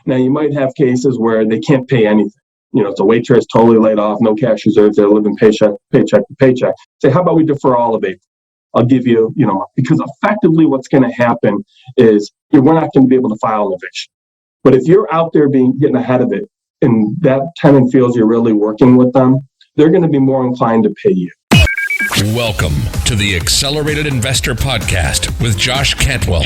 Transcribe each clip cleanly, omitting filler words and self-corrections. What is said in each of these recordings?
Now, you might have cases where they can't pay anything. It's a waitress totally laid off, no cash reserves, they're living paycheck to paycheck. Say, how about we defer all of it? I'll give you, because effectively what's going to happen is we're not going to be able to file an eviction. But if you're out there getting ahead of it and that tenant feels you're really working with them, they're going to be more inclined to pay you. Welcome to the Accelerated Investor Podcast with Josh Cantwell.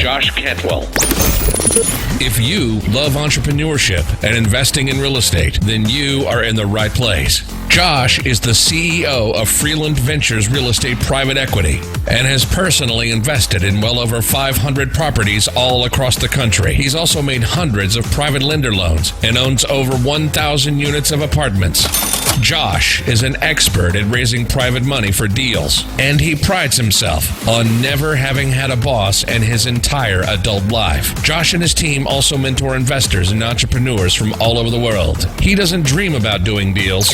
If you love entrepreneurship and investing in real estate, then you are in the right place. Josh is the CEO of Freeland Ventures Real Estate Private Equity and has personally invested in well over 500 properties all across the country. He's also made hundreds of private lender loans and owns over 1,000 units of apartments. Josh is an expert at raising private money for deals, and he prides himself on never having had a boss in his entire adult life. Josh and his team also mentor investors and entrepreneurs from all over the world. He doesn't dream about doing deals.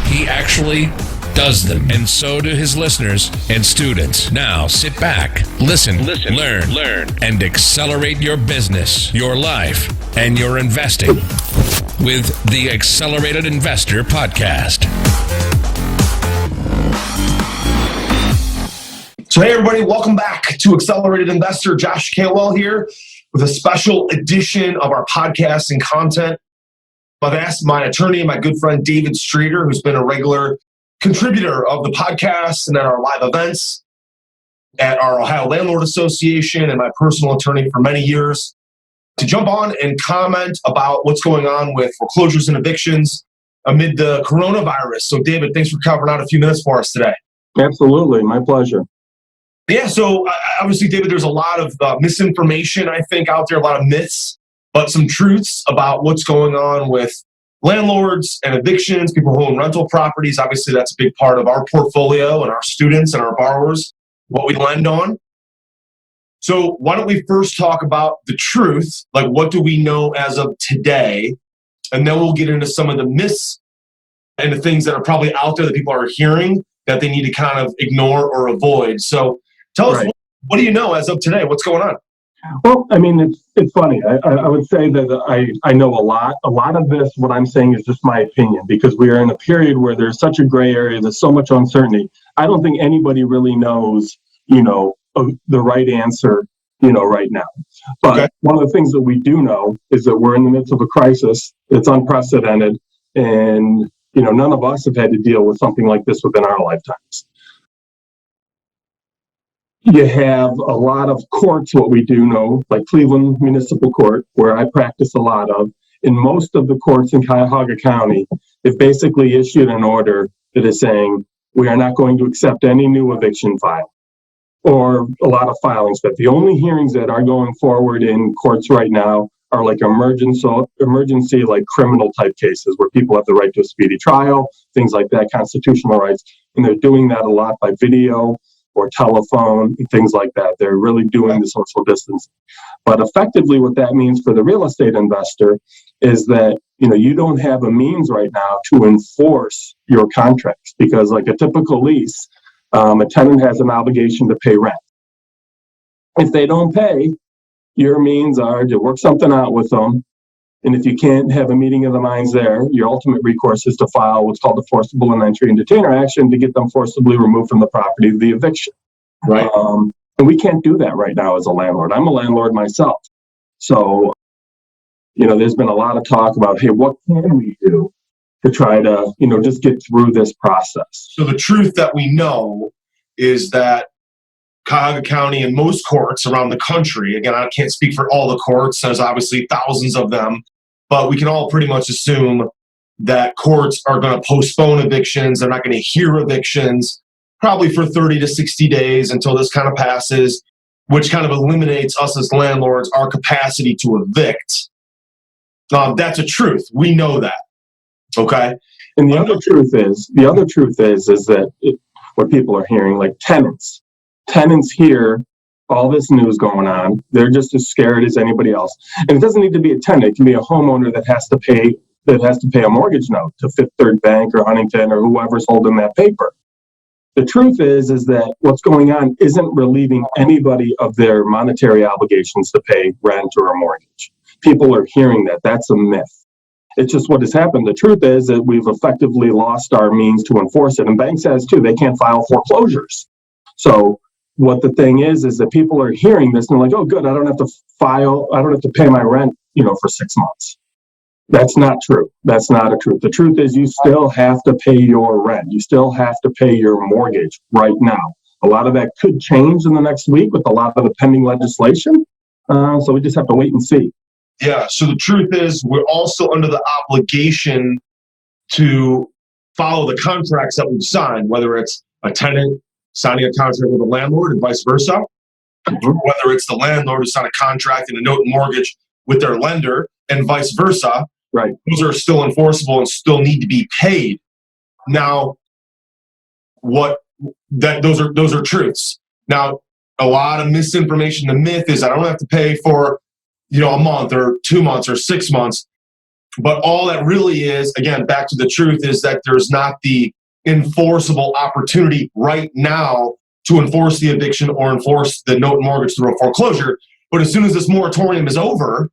He actually does them, and so do his listeners and students. Now sit back, listen, learn, and accelerate your business, your life, and your investing with the Accelerated Investor Podcast. So hey everybody, welcome back to Accelerated Investor. Josh Cantwell here with a special edition of our podcast and content. I've asked my attorney, my good friend David Streeter, who's been a regular contributor of the podcast and at our live events at our Ohio Landlord Association and my personal attorney for many years, to jump on and comment about what's going on with foreclosures and evictions amid the coronavirus. So David, thanks for covering out a few minutes for us today. Absolutely, my pleasure. Yeah, so obviously, David, there's a lot of misinformation, I think, out there, a lot of myths, but some truths about what's going on with landlords and evictions, people who own rental properties. Obviously, that's a big part of our portfolio and our students and our borrowers, what we lend on. So why don't we first talk about the truth, like what do we know as of today, and then we'll get into some of the myths and the things that are probably out there that people are hearing that they need to kind of ignore or avoid. So tell us, what do you know as of today? What's going on? Well, I mean, it's funny. I would say that I know a lot. A lot of this, what I'm saying, is just my opinion, because we are in a period where there's such a gray area, there's so much uncertainty. I don't think anybody really knows, the right answer, right now. But one of the things that we do know is that we're in the midst of a crisis. It's unprecedented, and none of us have had to deal with something like this within our lifetimes. You have a lot of courts, what we do know, like Cleveland Municipal Court, where I practice a lot of. In most of the courts in Cuyahoga County, they've basically issued an order that is saying, we are not going to accept any new eviction file or a lot of filings. But the only hearings that are going forward in courts right now are like emergency, like criminal type cases where people have the right to a speedy trial, things like that, constitutional rights. And they're doing that a lot by video or telephone and things like that. They're really doing the social distancing. But effectively what that means for the real estate investor is that, you don't have a means right now to enforce your contracts, because like a typical lease, a tenant has an obligation to pay rent. If they don't pay, your means are to work something out with them. And if you can't have a meeting of the minds there, your ultimate recourse is to file what's called a forcible and entry and detainer action to get them forcibly removed from the property, the eviction. Right. And we can't do that right now as a landlord. I'm a landlord myself. So, there's been a lot of talk about, hey, what can we do to try to, just get through this process? So the truth that we know is that Cuyahoga County and most courts around the country, again, I can't speak for all the courts, there's obviously thousands of them, but we can all pretty much assume that courts are going to postpone evictions. They're not going to hear evictions probably for 30 to 60 days until this kind of passes, which kind of eliminates us as landlords, our capacity to evict. That's a truth. We know that. Okay. And the other truth is that what people are hearing, like tenants hear all this news going on. They're just as scared as anybody else. And it doesn't need to be a tenant. It can be a homeowner that has to pay a mortgage note to Fifth Third Bank or Huntington or whoever's holding that paper. The truth is that what's going on isn't relieving anybody of their monetary obligations to pay rent or a mortgage. People are hearing that. That's a myth. It's just what has happened. The truth is that we've effectively lost our means to enforce it. And banks has too. They can't file foreclosures. So what the thing is that people are hearing this and they're like, oh, good, I don't have to pay my rent, for 6 months. That's not true. That's not a truth. The truth is you still have to pay your rent. You still have to pay your mortgage right now. A lot of that could change in the next week with a lot of the pending legislation. So we just have to wait and see. Yeah. So the truth is we're also under the obligation to follow the contracts that we've signed, whether it's a tenant signing a contract with a landlord and vice versa, whether it's the landlord who signed a contract and a note and mortgage with their lender and vice versa. Right. Those are still enforceable and still need to be paid. Now, those are truths. Now, a lot of misinformation. The myth is I don't have to pay for, a month or 2 months or 6 months. But all that really is, again, back to the truth, is that there's not the enforceable opportunity right now to enforce the eviction or enforce the note and mortgage through a foreclosure. But as soon as this moratorium is over,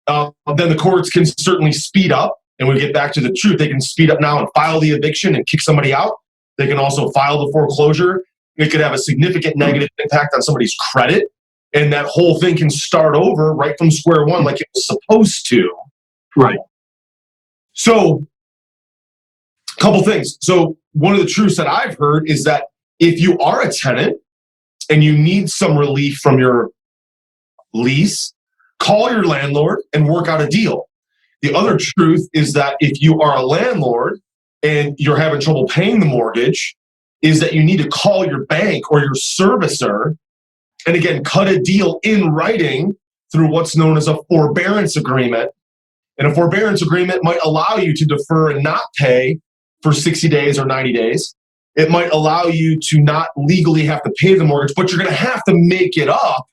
then the courts can certainly speed up. And we get back to the truth. They can speed up now and file the eviction and kick somebody out. They can also file the foreclosure. It could have a significant negative impact on somebody's credit. And that whole thing can start over right from square one like it was supposed to. Right. So, a couple things. So, one of the truths that I've heard is that if you are a tenant and you need some relief from your lease, call your landlord and work out a deal. The other truth is that if you are a landlord and you're having trouble paying the mortgage, is that you need to call your bank or your servicer and, again, cut a deal in writing through what's known as a forbearance agreement. And a forbearance agreement might allow you to defer and not pay for 60 days or 90 days. It might allow you to not legally have to pay the mortgage, but you're going to have to make it up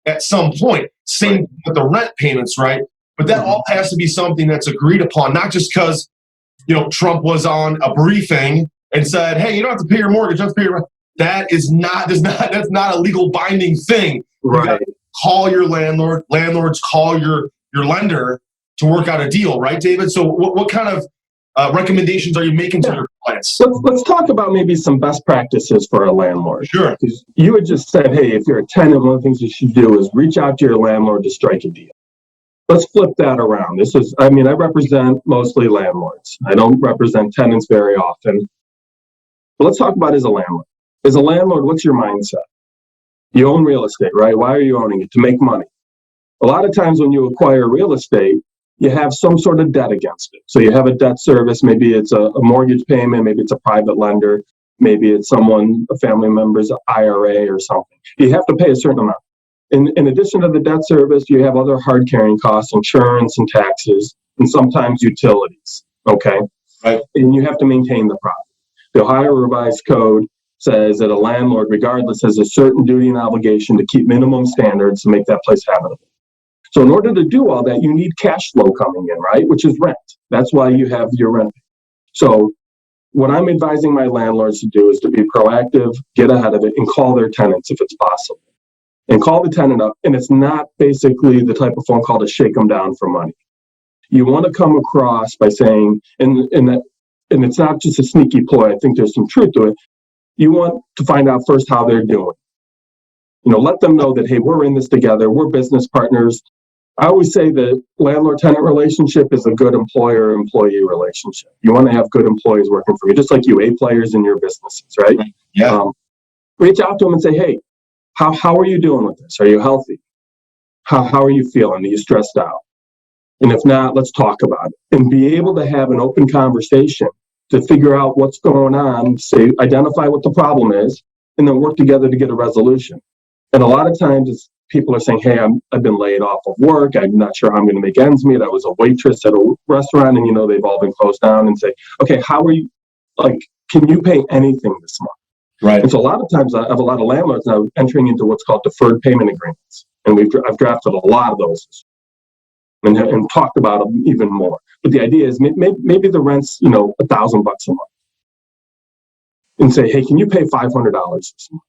at some point. Same with the rent payments, right? But that all has to be something that's agreed upon, not just because, Trump was on a briefing and said, hey, you don't have to pay your mortgage, you have to pay your rent. That's not a legal binding thing. Right. You got to call your landlord, landlords call your lender to work out a deal, right, David? So what kind of recommendations are you making to your clients? Let's talk about maybe some best practices for a landlord. Sure. Because you had just said, hey, if you're a tenant, one of the things you should do is reach out to your landlord to strike a deal. Let's flip that around. I represent mostly landlords. I don't represent tenants very often. But let's talk about as a landlord. As a landlord, what's your mindset? You own real estate, right? Why are you owning it? To make money. A lot of times when you acquire real estate, you have some sort of debt against it. So you have a debt service. Maybe it's a mortgage payment. Maybe it's a private lender. Maybe it's a family member's IRA or something. You have to pay a certain amount. In addition to the debt service, you have other hard carrying costs, insurance and taxes, and sometimes utilities. Okay. Right. And you have to maintain the property. The Ohio Revised Code says that a landlord, regardless, has a certain duty and obligation to keep minimum standards to make that place habitable. So in order to do all that, you need cash flow coming in, right? Which is rent. That's why you have your rent. So what I'm advising my landlords to do is to be proactive, get ahead of it, and call their tenants if it's possible. And call the tenant up. And it's not basically the type of phone call to shake them down for money. You want to come across by saying, and it's not just a sneaky ploy, I think there's some truth to it. You want to find out first how they're doing. Let them know that, hey, we're in this together. We're business partners. I always say that landlord-tenant relationship is a good employer-employee relationship. You want to have good employees working for you, just like you A players in your businesses, right? Yeah. Reach out to them and say, hey, how are you doing with this? Are you healthy? How are you feeling? Are you stressed out? And if not, let's talk about it. And be able to have an open conversation to figure out what's going on, identify what the problem is, and then work together to get a resolution. And a lot of times people are saying, hey, I've been laid off of work. I'm not sure how I'm going to make ends meet. I was a waitress at a restaurant and, they've all been closed down, and say, okay, how are you, can you pay anything this month? Right. And so a lot of times I have a lot of landlords now entering into what's called deferred payment agreements. And I've drafted a lot of those and talked about them even more. But the idea is maybe the rent's, $1,000 a month. and say, hey, can you pay $500 this month?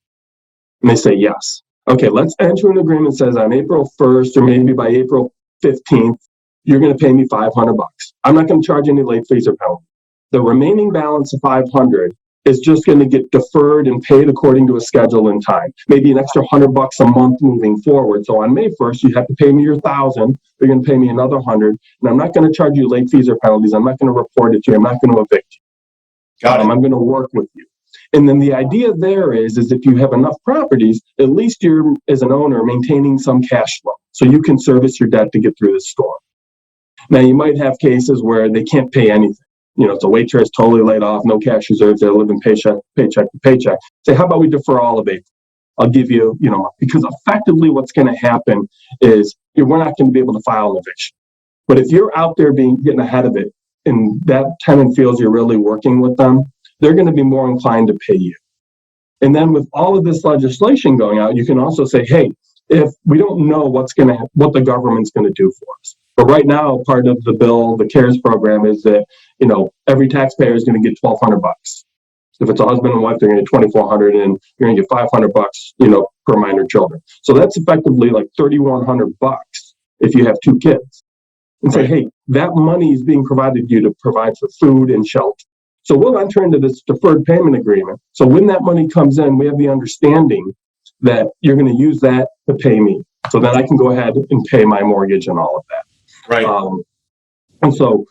And they say yes. Okay, let's enter an agreement that says on April 1st or maybe by April 15th, you're going to pay me $500. I'm not going to charge any late fees or penalty. The remaining balance of $500 is just going to get deferred and paid according to a schedule and time. Maybe an extra $100 a month moving forward. So on May 1st, you have to pay me your $1,000. You're going to pay me another $100, and I'm not going to charge you late fees or penalties. I'm not going to report it to you. I'm not going to evict you. Got it. I'm going to work with you. And then the idea there is if you have enough properties, at least you're, as an owner, maintaining some cash flow so you can service your debt to get through the storm. Now, you might have cases where they can't pay anything. You know, it's a waitress totally laid off, no cash reserves, they're living paycheck to paycheck. Say, how about we defer all of April? I'll give you, because effectively what's going to happen is we're not going to be able to file an eviction. But if you're out there getting ahead of it and that tenant feels you're really working with them, they're going to be more inclined to pay you. And then with all of this legislation going out, you can also say, hey, if we don't know what the government's going to do for us. But right now, part of the bill, the CARES program, is that, every taxpayer is going to get $1,200. If it's a husband and wife, they're going to get $2,400, and you're going to get $500, per minor children. So that's effectively like $3,100 if you have 2 kids. And say, hey, that money is being provided to you to provide for food and shelter. So we'll enter into this deferred payment agreement. So when that money comes in, we have the understanding that you're going to use that to pay me. So then I can go ahead and pay my mortgage and all of that. Right. And so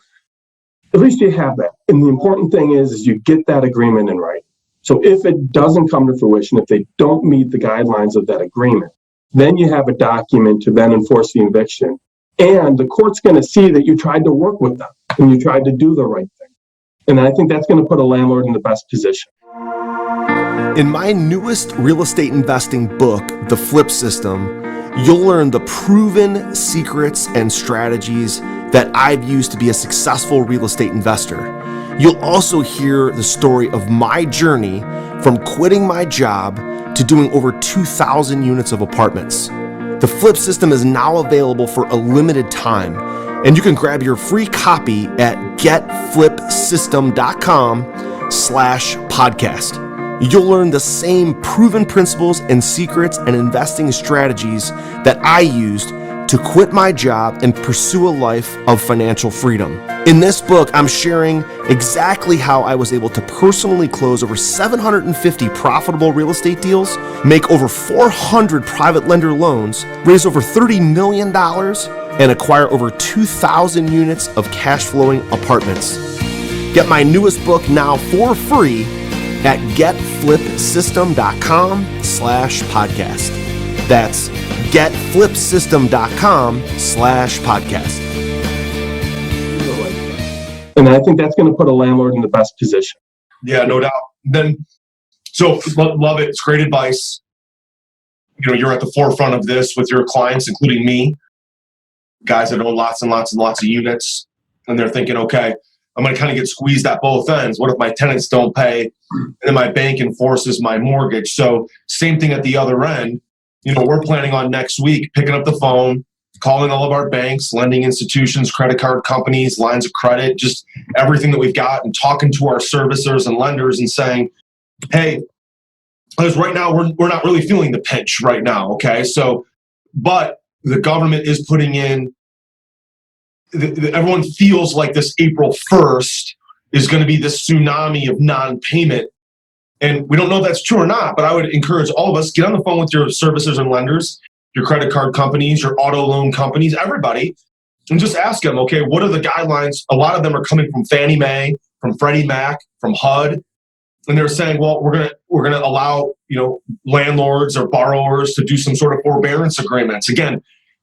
at least you have that. And the important thing is you get that agreement in writing. So if it doesn't come to fruition, if they don't meet the guidelines of that agreement, then you have a document to then enforce the eviction. And the court's going to see that you tried to work with them and you tried to do the right thing. And I think that's going to put a landlord in the best position. In my newest real estate investing book, The Flip System, you'll learn the proven secrets and strategies that I've used to be a successful real estate investor. You'll also hear the story of my journey from quitting my job to doing over 2,000 units of apartments. The Flip System is now available for a limited time, and you can grab your free copy at getflipsystem.com/podcast. You'll learn the same proven principles and secrets and investing strategies that I used to quit my job and pursue a life of financial freedom. In this book, I'm sharing exactly how I was able to personally close over 750 profitable real estate deals, make over 400 private lender loans, raise over $30 million, and acquire over 2,000 units of cash flowing apartments. Get my newest book now for free at getflipsystem.com/podcast. That's getflipsystem.com/podcast. And I think that's going to put a landlord in the best position. Yeah, no doubt. So love it. It's great advice. You're at the forefront of this with your clients, including me, guys that own lots and lots and lots of units. And they're thinking, okay, I'm going to kind of get squeezed at both ends. What if my tenants don't pay and then my bank enforces my mortgage? So same thing at the other end. We're planning on next week picking up the phone, calling all of our banks, lending institutions, credit card companies, lines of credit, just everything that we've got, and talking to our servicers and lenders and saying, hey, because right now we're not really feeling the pinch right now, okay? So, but the government is putting in, everyone feels like this April 1st is going to be this tsunami of non-payment. And we don't know if that's true or not, but I would encourage all of us, get on the phone with your servicers and lenders, your credit card companies, your auto loan companies, everybody, and just ask them, okay, what are the guidelines? A lot of them are coming from Fannie Mae, from Freddie Mac, from HUD. And they're saying, well, we're gonna allow, landlords or borrowers to do some sort of forbearance agreements. Again,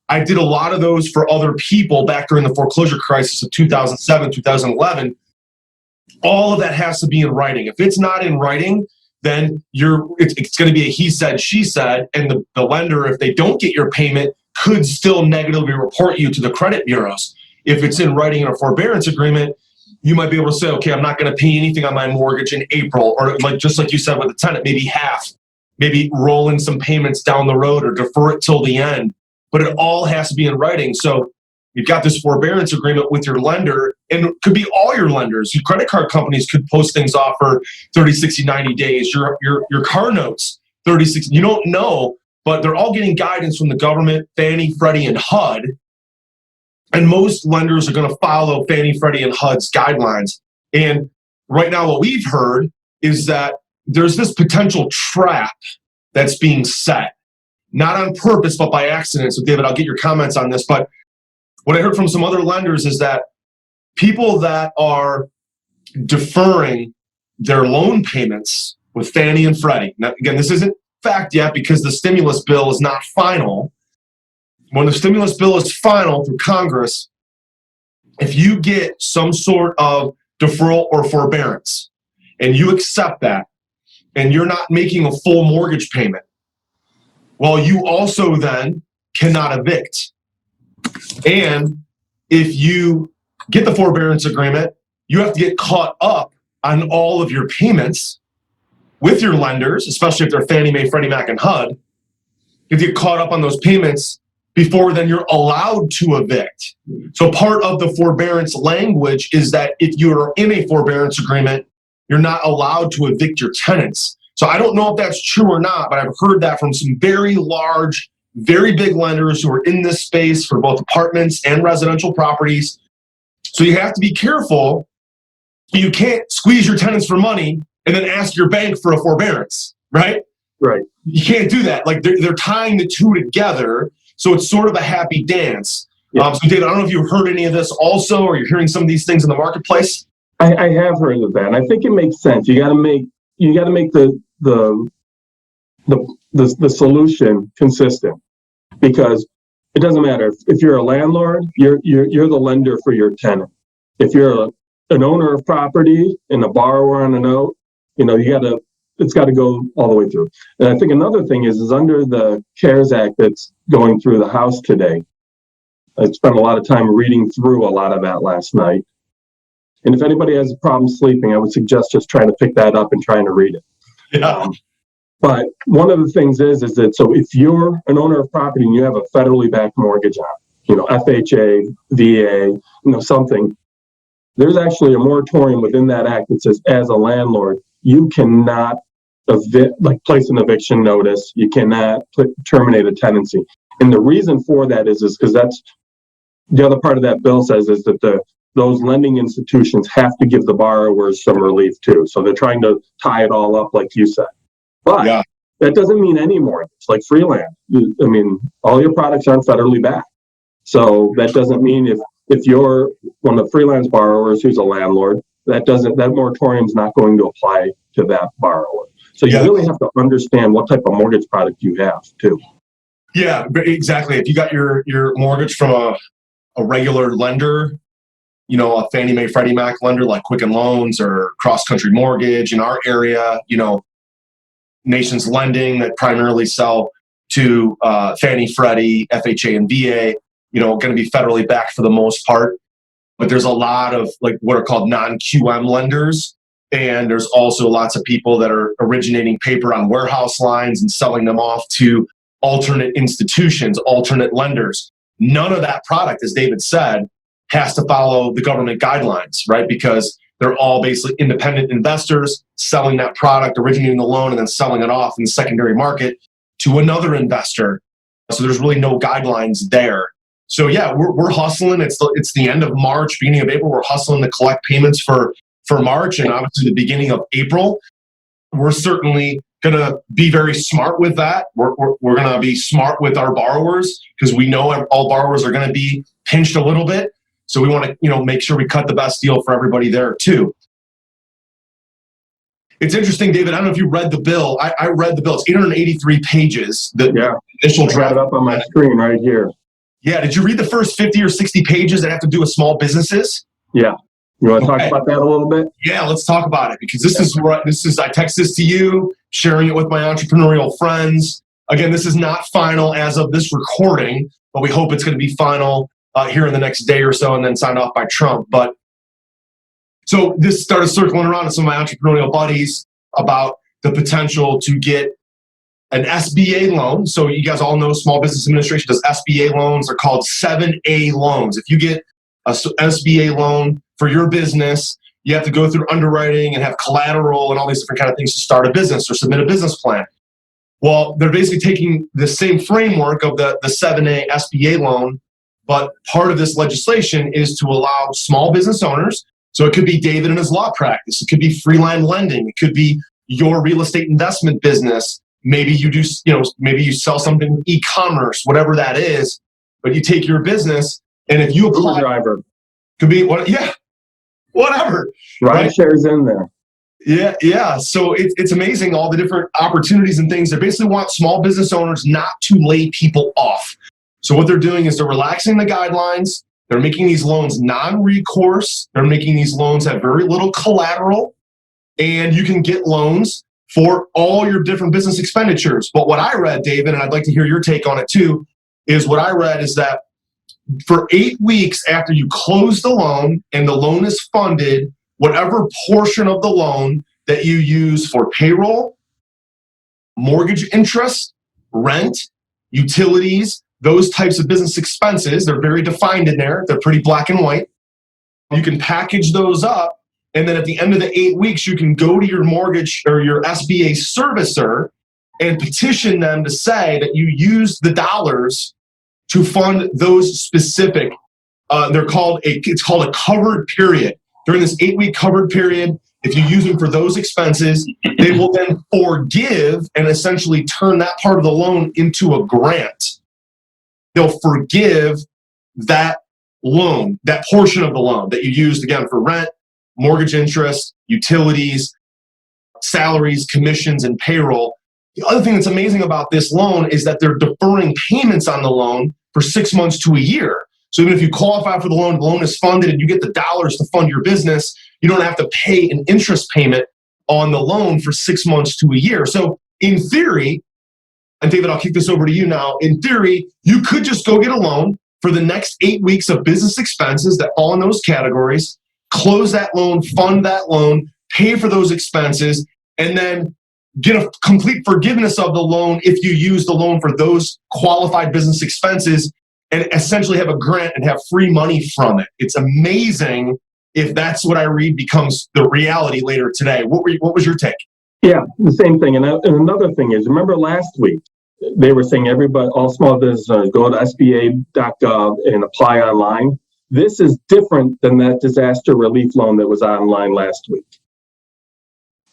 I did a lot of those for other people back during the foreclosure crisis of 2007, 2011. All of that has to be in writing. If it's not in writing, then it's going to be a he said, she said, and the lender, if they don't get your payment, could still negatively report you to the credit bureaus. If it's in writing in a forbearance agreement, you might be able to say, okay, I'm not going to pay anything on my mortgage in April, or just like you said with the tenant, maybe half, maybe roll in some payments down the road or defer it till the end. But it all has to be in writing. So you've got this forbearance agreement with your lender. and it could be all your lenders. Your credit card companies could post things off for 30, 60, 90 days. Your car notes, 30, 60, you don't know, but they're all getting guidance from the government, Fannie, Freddie, and HUD. And most lenders are going to follow Fannie, Freddie, and HUD's guidelines. And right now, what we've heard is that there's this potential trap that's being set, not on purpose, but by accident. So, David, I'll get your comments on this. But what I heard from some other lenders is that people that are deferring their loan payments with Fannie and Freddie. Now, again, this isn't fact yet because the stimulus bill is not final. When the stimulus bill is final through Congress, if you get some sort of deferral or forbearance and you accept that and you're not making a full mortgage payment, well, you also then cannot evict. And if you get the forbearance agreement, you have to get caught up on all of your payments with your lenders, especially if they're Fannie Mae, Freddie Mac, and HUD. You have to get caught up on those payments before then you're allowed to evict. So part of the forbearance language is that if you're in a forbearance agreement, you're not allowed to evict your tenants. So I don't know if that's true or not, but I've heard that from some very large, very big lenders who are in this space for both apartments and residential properties. So you have to be careful. You can't squeeze your tenants for money and then ask your bank for a forbearance, right? Right. You can't do that. Like they're tying the two together. So it's sort of a happy dance. Yeah. So David, I don't know if you've heard any of this also, or you're hearing some of these things in the marketplace. I have heard of that. And I think it makes sense. You got to make the solution consistent, because it doesn't matter if you're a landlord, you're the lender for your tenant. If you're an owner of property and a borrower on a note, it's got to go all the way through. And I think another thing is under the CARES Act that's going through the House today. I spent a lot of time reading through a lot of that last night. And if anybody has a problem sleeping, I would suggest just trying to pick that up and trying to read it. Yeah. But one of the things is that, so if you're an owner of property and you have a federally backed mortgage on, FHA, VA, something, there's actually a moratorium within that act that says, as a landlord, you cannot place an eviction notice. You cannot terminate a tenancy. And the reason for that is because that's the other part of that bill says is that those lending institutions have to give the borrowers some relief too. So they're trying to tie it all up, like you said. But that doesn't mean any more. It's like free land. All your products aren't federally backed. So that doesn't mean if you're one of the freelance borrowers who's a landlord, that moratorium is not going to apply to that borrower. So you really have to understand what type of mortgage product you have too. Yeah, exactly. If you got your mortgage from a regular lender, a Fannie Mae, Freddie Mac lender like Quicken Loans or Cross Country Mortgage in our area, Nations Lending that primarily sell to Fannie, Freddie, FHA, and VA, going to be federally backed for the most part. But there's a lot of what are called non-QM lenders. And there's also lots of people that are originating paper on warehouse lines and selling them off to alternate institutions, alternate lenders. None of that product, as David said, has to follow the government guidelines, right? Because they're all basically independent investors selling that product, originating the loan, and then selling it off in the secondary market to another investor. So there's really no guidelines there. So yeah, we're hustling. It's the end of March, beginning of April. We're hustling to collect payments for March and obviously the beginning of April. We're certainly going to be very smart with that. We're going to be smart with our borrowers because we know all borrowers are going to be pinched a little bit. So we want to, make sure we cut the best deal for everybody there too. It's interesting, David. I don't know if you read the bill. I read the bill. It's 883 pages. The initial draft. I got it up on my screen right here. Yeah. Did you read the first 50 or 60 pages that have to do with small businesses? Yeah. You want to talk about that a little bit? Yeah, let's talk about it because I text this to you, sharing it with my entrepreneurial friends. Again, this is not final as of this recording, but we hope it's going to be final here in the next day or so and then signed off by Trump. But so this started circling around to some of my entrepreneurial buddies about the potential to get an SBA loan. So you guys all know Small Business Administration does SBA loans. They're called 7A loans. If you get a SBA loan for your business, you have to go through underwriting and have collateral and all these different kind of things to start a business or submit a business plan. Well, they're basically taking the same framework of the 7A SBA loan, but part of this legislation is to allow small business owners. So it could be David and his law practice. It could be freelance lending. It could be your real estate investment business. Maybe you do, maybe you sell something e-commerce, whatever that is, but you take your business and if you apply, driver could be what, yeah, whatever. Ride shares in there. Yeah. So it's amazing all the different opportunities and things. They basically want small business owners not to lay people off. So what they're doing is they're relaxing the guidelines. They're making these loans non-recourse. They're making these loans have very little collateral, and you can get loans for all your different business expenditures. But what I read, David, and I'd like to hear your take on it too, is what I read is that for 8 weeks after you close the loan and the loan is funded, whatever portion of the loan that you use for payroll, mortgage interest, rent, utilities, those types of business expenses, they're very defined in there. They're pretty black and white. You can package those up. And then at the end of the 8 weeks, you can go to your mortgage or your SBA servicer and petition them to say that you used the dollars to fund those specific, it's called a covered period. During this 8-week covered period, if you use them for those expenses, they will then forgive and essentially turn that part of the loan into a grant. They'll forgive that loan, that portion of the loan that you used, again, for rent, mortgage interest, utilities, salaries, commissions, and payroll. The other thing that's amazing about this loan is that they're deferring payments on the loan for 6 months to a year. So even if you qualify for the loan is funded and you get the dollars to fund your business, you don't have to pay an interest payment on the loan for 6 months to a year. So in theory, and David, I'll kick this over to you now. In theory, you could just go get a loan for the next 8 weeks of business expenses that fall in those categories, close that loan, fund that loan, pay for those expenses, and then get a complete forgiveness of the loan if you use the loan for those qualified business expenses and essentially have a grant and have free money from it. It's amazing if that's what I read becomes the reality later today. What was your take? Yeah, the same thing. And another thing is, remember last week, they were saying all small business owners go to SBA.gov and apply online. This is different than that disaster relief loan that was online last week.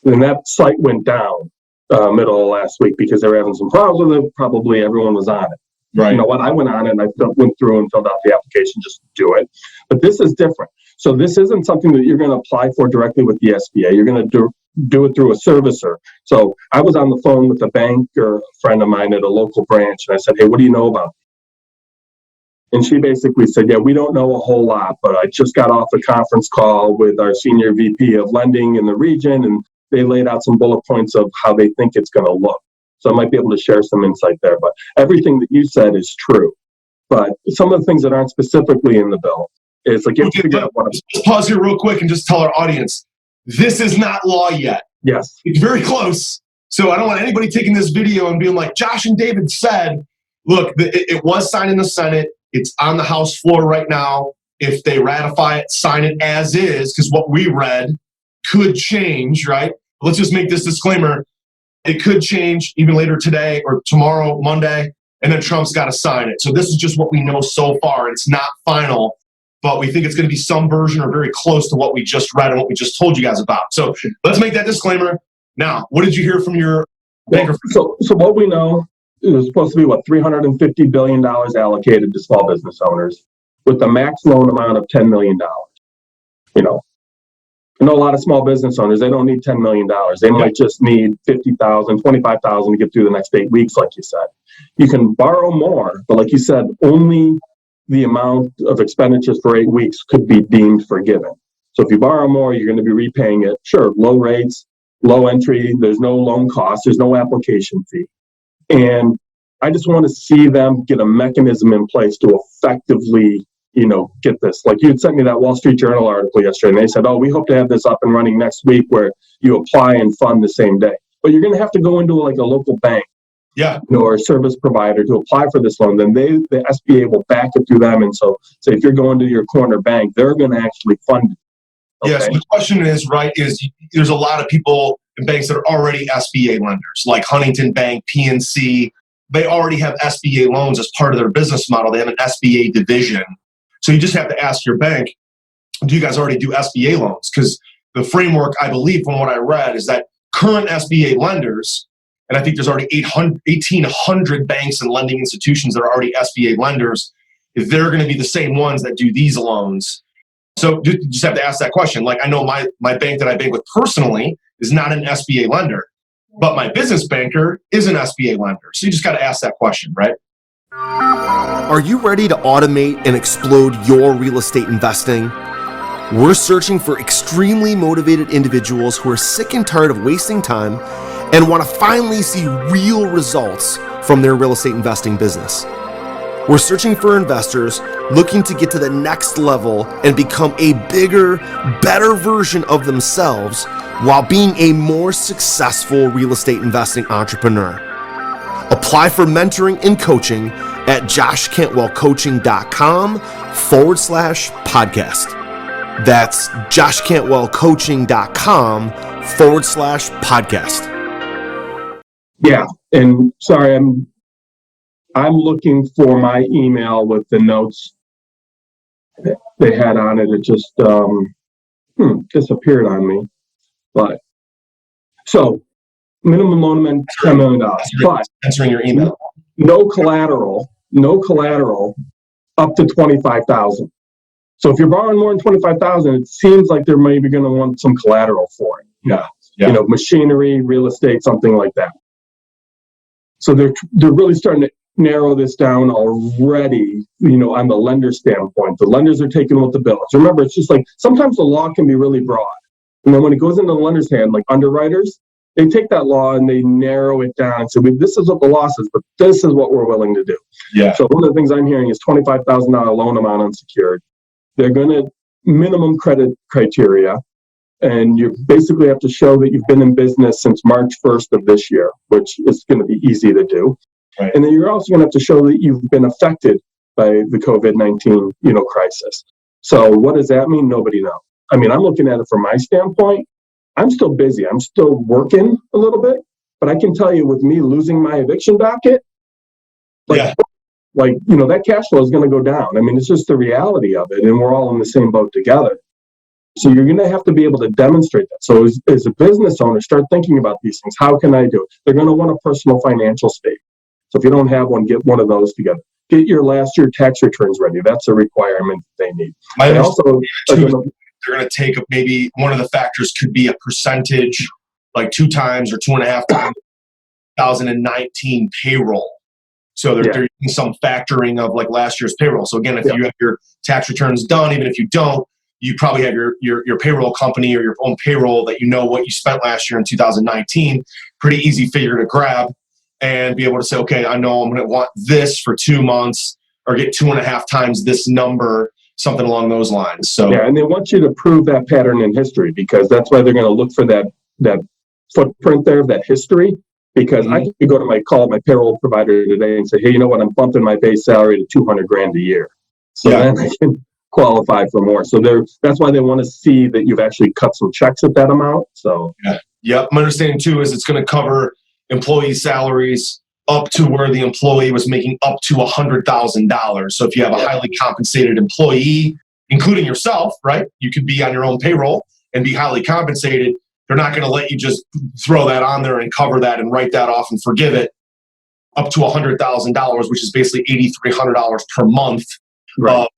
And that site went down middle of last week because they were having some problems with it. Probably everyone was on it. Right. You know what? I went on it and I went through and filled out the application just to do it. But this is different. So this isn't something that you're going to apply for directly with the SBA. You're going to do it through a servicer. So I was on the phone with a banker friend of mine at a local branch, and I said, "Hey, what do you know about?" And she basically said, "Yeah, we don't know a whole lot, but I just got off a conference call with our senior VP of lending in the region, and they laid out some bullet points of how they think it's going to look." So I might be able to share some insight there. But everything that you said is true. But some of the things that aren't specifically in the bill is like, you have to figure out what. Let's pause here real quick and just tell our audience, this is not law yet. Yes. It's very close. So I don't want anybody taking this video and being like, Josh and David said, look, it was signed in the Senate. It's on the House floor right now. If they ratify it, sign it as is, because what we read could change, right? Let's just make this disclaimer. It could change even later today or tomorrow, Monday, and then Trump's got to sign it. So this is just what we know so far. It's not final, but we think it's going to be some version or very close to what we just read and what we just told you guys about. So let's make that disclaimer. Now, what did you hear from your banker? So what we know, it was supposed to be, $350 billion allocated to small business owners with the max loan amount of $10 million. You know, I know a lot of small business owners, they don't need $10 million. They might just need $50,000, $25,000 to get through the next 8 weeks, like you said. You can borrow more, but like you said, only the amount of expenditures for 8 weeks could be deemed forgiven. So if you borrow more, you're going to be repaying it. Sure, low rates, low entry, there's no loan cost, there's no application fee. And I just want to see them get a mechanism in place to effectively, get this. Like you had sent me that Wall Street Journal article yesterday, and they said, we hope to have this up and running next week where you apply and fund the same day. But you're going to have to go into like a local bank, or a service provider to apply for this loan. Then the SBA will back it through them. And so if you're going to your corner bank, they're going to actually fund it. Yeah, so the question is, right, is there's a lot of people in banks that are already SBA lenders, like Huntington Bank, PNC. They already have SBA loans as part of their business model. They have an SBA division. So you just have to ask your bank, do you guys already do SBA loans? Because the framework, I believe, from what I read, is that current SBA lenders, and I think there's already 1,800 banks and lending institutions that are already SBA lenders, if they're going to be the same ones that do these loans. So you just have to ask that question. Like, I know my bank that I bank with personally is not an SBA lender, but my business banker is an SBA lender. So you just got to ask that question, right? Are you ready to automate and explode your real estate investing? We're searching for extremely motivated individuals who are sick and tired of wasting time and want to finally see real results from their real estate investing business. We're searching for investors looking to get to the next level and become a bigger, better version of themselves while being a more successful real estate investing entrepreneur. Apply for mentoring and coaching at joshcantwellcoaching.com/podcast. That's joshcantwellcoaching.com/podcast. Yeah, and sorry, I'm looking for my email with the notes that they had on it. It just disappeared on me. But so minimum loan amount $10 million, but Answering your email. no collateral up to $25,000. So if you're borrowing more than $25,000, it seems like they're maybe going to want some collateral for it. Yeah. Machinery, real estate, something like that. So they're really starting to narrow this down already, on the lender standpoint. The lenders are taking what the bill is. Remember, it's just like sometimes the law can be really broad. And then when it goes into the lender's hand, like underwriters, they take that law and they narrow it down and say, this is what the law says, but this is what we're willing to do. Yeah. So one of the things I'm hearing is $25,000 loan amount unsecured. They're going to minimum credit criteria. And you basically have to show that you've been in business since March 1st of this year, which is going to be easy to do. Right. And then you're also going to have to show that you've been affected by the COVID-19, crisis. So what does that mean? Nobody knows. I mean, I'm looking at it from my standpoint. I'm still busy. I'm still working a little bit, but I can tell you with me losing my eviction docket, that cash flow is going to go down. I mean, it's just the reality of it, and we're all in the same boat together. So you're going to have to be able to demonstrate that. So as a business owner, start thinking about these things. How can I do it? They're going to want a personal financial statement. So if you don't have one, get one of those together. Get your last year tax returns ready. That's a requirement that they need. They're going to take maybe one of the factors could be a percentage, like 2 times or 2.5 times 2019 payroll. So they're doing some factoring of like last year's payroll. So again, if you have your tax returns done, even if you don't, you probably have your payroll company or your own payroll that what you spent last year in 2019. Pretty easy figure to grab and be able to say, okay, I know I'm going to want this for 2 months or get 2.5 times this number, something along those lines. So and they want you to prove that pattern in history, because that's why they're going to look for that footprint there, that history. Because I could go to my payroll provider today and say, hey, you know what? I'm bumping my base salary to $200,000 a year. So then I can qualify for more. So that's why they want to see that you've actually cut some checks at that amount. So my understanding too is it's going to cover employee salaries up to where the employee was making up to $100,000. So if you have a highly compensated employee, including yourself, right? You could be on your own payroll and be highly compensated. They're not going to let you just throw that on there and cover that and write that off and forgive it up to $100,000, which is basically $8,300 per month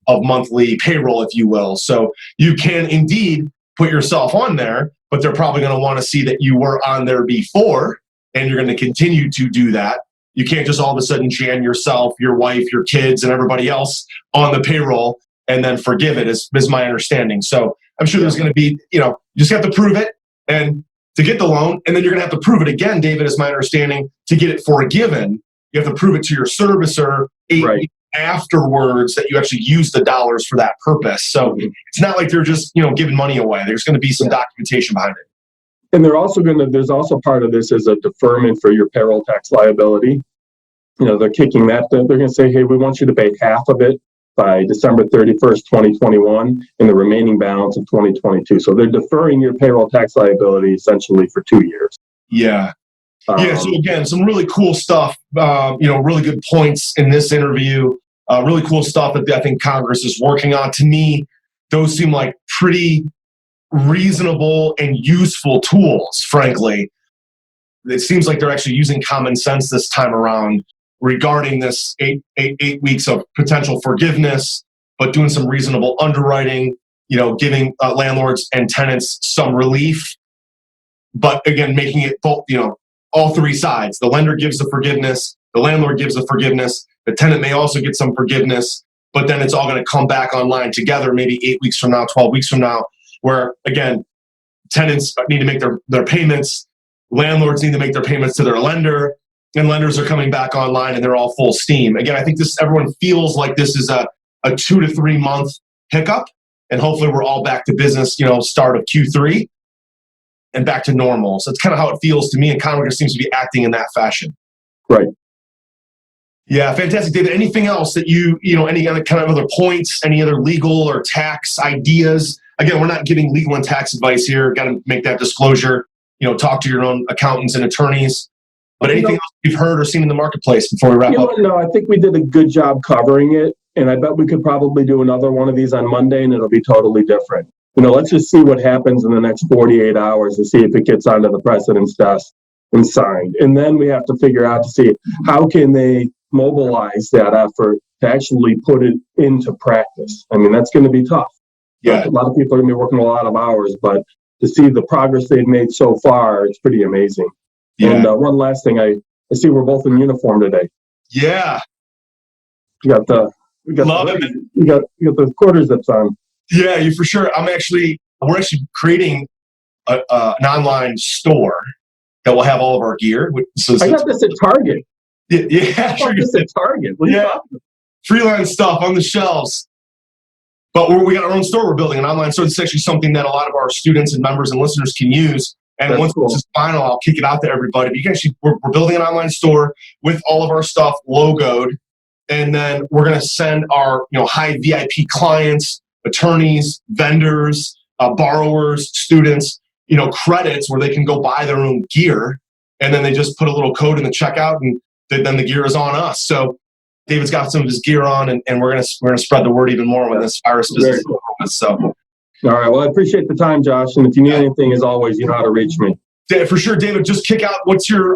of monthly payroll, if you will. So you can indeed put yourself on there, but they're probably going to want to see that you were on there before, and you're going to continue to do that. You can't just all of a sudden jam yourself, your wife, your kids, and everybody else on the payroll and then forgive it, is my understanding. So I'm sure there's going to be, you just have to prove it and to get the loan, and then you're going to have to prove it again, David, is my understanding, to get it forgiven. You have to prove it to your servicer afterwards that you actually use the dollars for that purpose. So it's not like they're just, giving money away. There's going to be some documentation behind it. And there's also part of this is a deferment for your payroll tax liability. They're kicking that. They're going to say, hey, we want you to pay half of it by December 31st, 2021, and the remaining balance of 2022. So they're deferring your payroll tax liability essentially for 2 years. Yeah. Yeah. So again, some really cool stuff, really good points in this interview, really cool stuff that I think Congress is working on. To me, those seem like pretty reasonable and useful tools, frankly. It seems like they're actually using common sense this time around regarding this eight weeks of potential forgiveness, but doing some reasonable underwriting, giving landlords and tenants some relief. But again, making it both, all three sides. The lender gives the forgiveness, the landlord gives the forgiveness, the tenant may also get some forgiveness, but then it's all going to come back online together, maybe 8 weeks from now, 12 weeks from now, where again, tenants need to make their payments, landlords need to make their payments to their lender, and lenders are coming back online and they're all full steam. Again, I think everyone feels like this is a 2 to 3 month hiccup, and hopefully we're all back to business, start of Q3. And back to normal. So it's kind of how it feels to me, and Congress seems to be acting in that fashion. Right. Yeah, fantastic, David. Anything else that any other kind of other points, any other legal or tax ideas? Again, we're not giving legal and tax advice here. Got to make that disclosure. Talk to your own accountants and attorneys. But anything else you've heard or seen in the marketplace before we wrap up? No, I think we did a good job covering it, and I bet we could probably do another one of these on Monday, and it'll be totally different. Let's just see what happens in the next 48 hours to see if it gets onto the president's desk and signed. And then we have to figure out to see how can they mobilize that effort to actually put it into practice. I mean, that's going to be tough. Yeah. A lot of people are going to be working a lot of hours, but to see the progress they've made so far, it's pretty amazing. Yeah. And one last thing, I see we're both in uniform today. Yeah. We got the quarter zips on. Yeah, you for sure. We're actually creating an online store that will have all of our gear. I got this at Target. Yeah, sure. This at Target. Freelance stuff on the shelves. But we got our own store. We're building an online store. This is actually something that a lot of our students and members and listeners can use. And once this is final, I'll kick it out to everybody. But you can we're building an online store with all of our stuff logoed, and then we're going to send our high VIP clients, attorneys, vendors, borrowers, students, credits where they can go buy their own gear, and then they just put a little code in the checkout, and then the gear is on us. So David's got some of his gear on, and we're gonna spread the word even more when this virus business is over. So, all right. Well, I appreciate the time, Josh, and if you need anything, as always, you know how to reach me. For sure, David. Just kick out what's your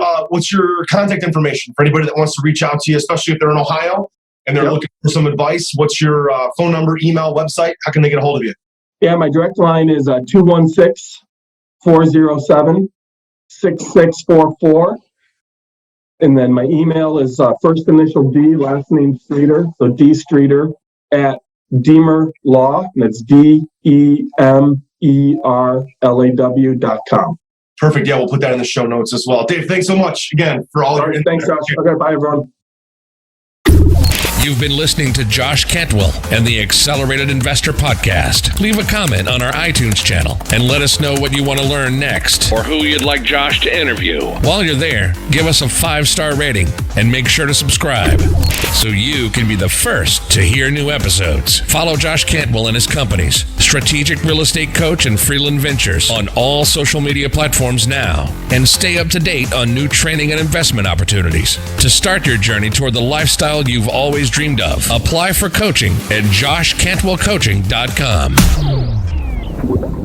contact information for anybody that wants to reach out to you, especially if they're in Ohio and they're looking for some advice. What's your phone number, email, website? How can they get a hold of you? Yeah, my direct line is 216-407-6644. And then my email is first initial D, last name Streeter. So D Streeter at Deemer Law. And that's DEMERLAW.com. Perfect. Yeah, we'll put that in the show notes as well. Dave, thanks so much again for all your. Thanks, Josh. Okay, bye, everyone. You've been listening to Josh Cantwell and the Accelerated Investor Podcast. Leave a comment on our iTunes channel and let us know what you want to learn next or who you'd like Josh to interview. While you're there, give us a 5-star rating and make sure to subscribe so you can be the first to hear new episodes. Follow Josh Cantwell and his companies, Strategic Real Estate Coach and Freeland Ventures, on all social media platforms now, and stay up to date on new training and investment opportunities. To start your journey toward the lifestyle you've always dreamed of, apply for coaching at joshcantwellcoaching.com.